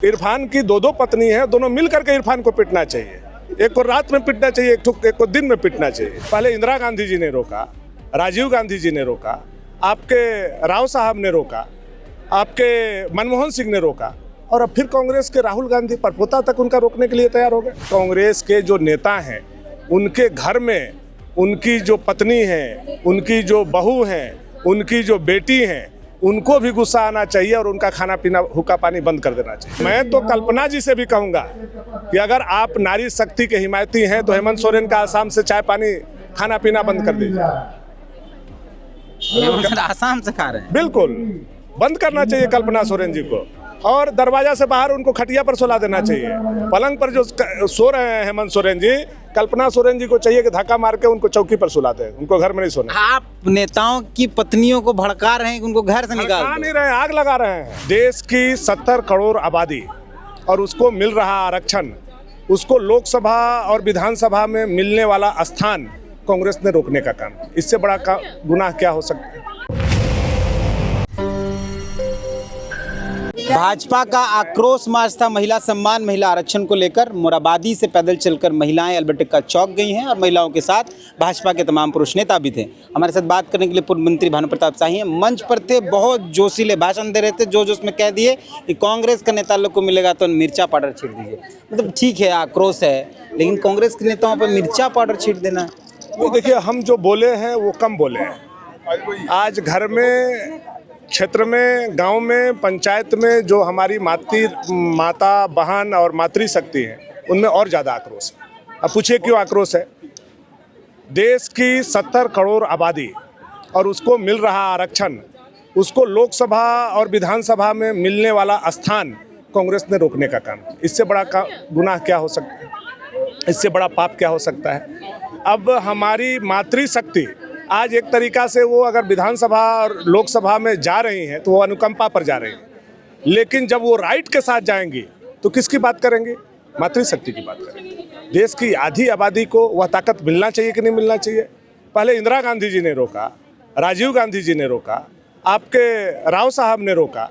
इरफान की दो दो पत्नी है, दोनों मिल करके इरफान को पिटना चाहिए। एक को रात में पिटना चाहिए, एक को दिन में पिटना चाहिए। पहले इंदिरा गांधी जी ने रोका, राजीव गांधी जी ने रोका, आपके राव साहब ने रोका, आपके मनमोहन सिंह ने रोका, और अब फिर कांग्रेस के राहुल गांधी परपोता तक उनका रोकने के लिए तैयार हो गए। कांग्रेस के जो नेता हैं, उनके घर में उनकी जो पत्नी है, उनकी जो बहू है, उनकी जो बेटी हैं, उनको भी गुस्सा आना चाहिए और उनका खाना पीना हुक्का पानी बंद कर देना चाहिए। मैं तो कल्पना जी से भी कहूँगा कि अगर आप नारी शक्ति के हिमायती हैं तो हेमंत सोरेन का आसाम से चाय पानी खाना पीना बंद कर दीजिए। आसाम से खा रहे हैं? बिल्कुल बंद करना चाहिए कल्पना सोरेन जी को, और दरवाजा से बाहर उनको खटिया पर सुला देना चाहिए। पलंग पर जो सो रहे हैं हेमंत सोरेन जी, कल्पना सोरेन जी को चाहिए कि धक्का मार के उनको चौकी पर सुला दें, उनको घर में नहीं सोना। आप नेताओं की पत्नियों को भड़का रहे हैं कि उनको घर से निकाल दो। नहीं रहे, आग लगा रहे हैं। देश की 70 करोड़ आबादी और उसको मिल रहा आरक्षण, उसको लोकसभा और विधानसभा में मिलने वाला स्थान कांग्रेस ने रोकने का काम, इससे बड़ा गुनाह क्या हो सकता है। भाजपा का आक्रोश मार्च था महिला सम्मान, महिला आरक्षण को लेकर। मोराबादी से पैदल चलकर महिलाएं अल्बर्ट चौक गई हैं और महिलाओं के साथ भाजपा के तमाम पुरुष नेता भी थे। हमारे साथ बात करने के लिए पूर्व मंत्री भानु प्रताप शाही हैं। मंच पर थे, बहुत जोशीले भाषण दे रहे थे, जो उसमें कह दिए कि कांग्रेस के नेता लोग को मिलेगा तो मिर्चा पाउडर छीट दीजिए। मतलब ठीक है, आक्रोश है, लेकिन कांग्रेस के नेताओं पर मिर्चा पाउडर छीट देना। देखिए, हम जो बोले हैं वो कम बोले हैं। आज घर में, क्षेत्र में, गांव में, पंचायत में जो हमारी माता बहन और मातृशक्ति है, उनमें और ज़्यादा आक्रोश है। अब पूछिए क्यों आक्रोश है। देश की 70 करोड़ आबादी और उसको मिल रहा आरक्षण, उसको लोकसभा और विधानसभा में मिलने वाला स्थान कांग्रेस ने रोकने का काम, इससे बड़ा गुनाह क्या हो सकता है, इससे बड़ा पाप क्या हो सकता है। अब हमारी मातृशक्ति आज एक तरीका से वो अगर विधानसभा और लोकसभा में जा रही हैं तो वो अनुकंपा पर जा रही हैं, लेकिन जब वो राइट के साथ जाएंगी तो किसकी बात करेंगे? मातृशक्ति की बात करेंगे। देश की आधी आबादी को वह ताकत मिलना चाहिए कि नहीं मिलना चाहिए। पहले इंदिरा गांधी जी ने रोका, राजीव गांधी जी ने रोका, आपके राव साहब ने रोका,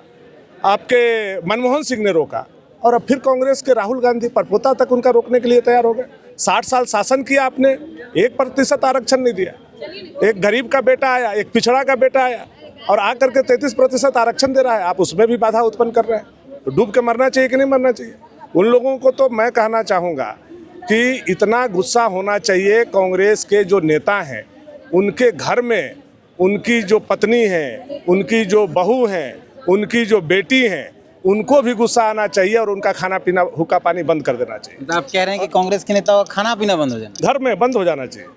आपके मनमोहन सिंह ने रोका, और अब फिर कांग्रेस के राहुल गांधी परपोता तक उनका रोकने के लिए तैयार हो गए। 60 साल शासन किया आपने, 1% आरक्षण नहीं दिया। एक गरीब का बेटा आया, एक पिछड़ा का बेटा आया और आकर के 33% आरक्षण दे रहा है, आप उसमें भी बाधा उत्पन्न कर रहे हैं। तो डूब के मरना चाहिए कि नहीं मरना चाहिए? उन लोगों को तो मैं कहना चाहूँगा कि इतना गुस्सा होना चाहिए कांग्रेस के जो नेता हैं, उनके घर में उनकी जो पत्नी है, उनकी जो बहू है, उनकी जो बेटी हैं, उनको भी गुस्सा आना चाहिए और उनका खाना पीना हुक्का पानी बंद कर देना चाहिए। तो आप कह रहे हैं कि कांग्रेस के नेताओं का खाना पीना बंद हो जाना, घर में बंद हो जाना चाहिए।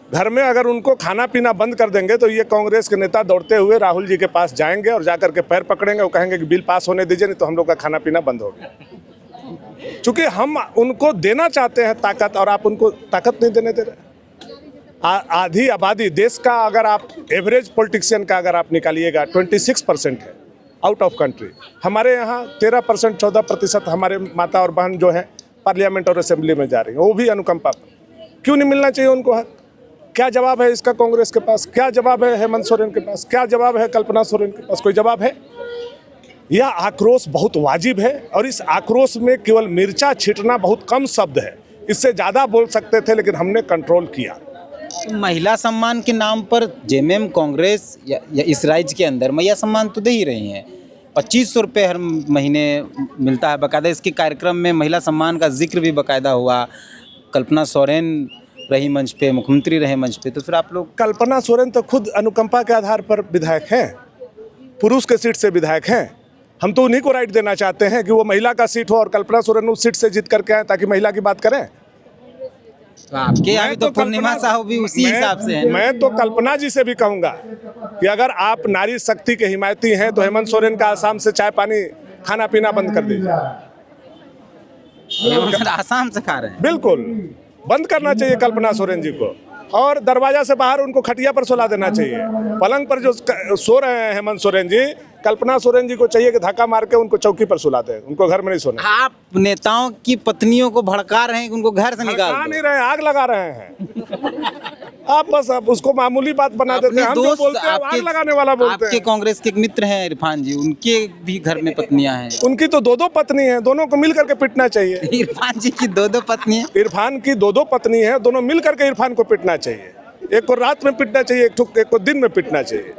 घर में अगर उनको खाना पीना बंद कर देंगे तो ये कांग्रेस के नेता दौड़ते हुए राहुल जी के पास जाएंगे और जाकर के पैर पकड़ेंगे और कहेंगे कि बिल पास होने दीजिए, नहीं तो हम लोग का खाना पीना बंद हो गया। चूंकि हम उनको देना चाहते हैं ताकत और आप उनको ताकत नहीं देने दे रहे। आधी आबादी देश का, अगर आप एवरेज पॉलिटिशियन का अगर आप निकालिएगा 26% है आउट ऑफ कंट्री। हमारे यहाँ 13%, 14% हमारे माता और बहन जो है पार्लियामेंट और असेंबली में जा रही है, वो भी अनुकंपा पर। क्यों नहीं मिलना चाहिए उनको हक? क्या जवाब है इसका कांग्रेस के पास? क्या जवाब है हेमंत सोरेन के पास? क्या जवाब है कल्पना सोरेन के पास? कोई जवाब है? यह आक्रोश बहुत वाजिब है और इस आक्रोश में केवल मिर्चा छीटना बहुत कम शब्द है। इससे ज़्यादा बोल सकते थे, लेकिन हमने कंट्रोल किया। महिला सम्मान के नाम पर जेएमएम कांग्रेस या इस राज्य के अंदर महिला सम्मान तो दे ही रही हैं। 2500 रुपये हर महीने मिलता है बाकायदा। इसके कार्यक्रम में महिला सम्मान का जिक्र भी बाकायदा हुआ। कल्पना सोरेन रही मंच पे, मुख्यमंत्री रहे मंच पे, तो फिर आप लोग। कल्पना सोरेन तो खुद अनुकंपा के आधार पर विधायक हैं, पुरुष के सीट से विधायक हैं। हम तो उन्हीं को राइट देना चाहते हैं कि वो महिला का सीट हो और कल्पना सोरेन उस सीट से जीत करके आए ताकि महिला की बात करें। तो आपके यहाँ तो पूर्णिमा साहू भी उसी हिसाब से है। मैं तो कल्पना जी से भी कहूँगा कि अगर आप नारी शक्ति के हिमायती हैं तो हेमंत सोरेन का आसाम से चाय पानी खाना पीना बंद कर दीजिए। आसाम से खा रहे हैं? बिल्कुल बंद करना चाहिए कल्पना सोरेन जी को, और दरवाजा से बाहर उनको खटिया पर सुला देना चाहिए। पलंग पर जो सो रहे हैं हेमंत सोरेन जी, कल्पना सोरेन जी को चाहिए कि धक्का मार के उनको चौकी पर सुला दें, उनको घर में नहीं सोना। आप नेताओं की पत्नियों को भड़का रहे हैं कि उनको घर से निकाल भड़का दो। नहीं रहे, आग लगा रहे हैं। आप बस अब उसको मामूली बात बना देते अपने हैं। हम जो दोस्त बोलते हैं वो आग लगाने वाला बोलते आपके हैं। कांग्रेस के एक मित्र हैं इरफान जी, उनके भी घर में पत्नियां हैं। उनकी तो दो पत्नी है, दोनों को मिल करके पिटना चाहिए। इरफान जी की दो पत्नी है। इरफान की दो पत्नी है, दोनों मिल करके इरफान को पिटना चाहिए। एक को रात में पिटना चाहिए, एक को दिन में पिटना चाहिए।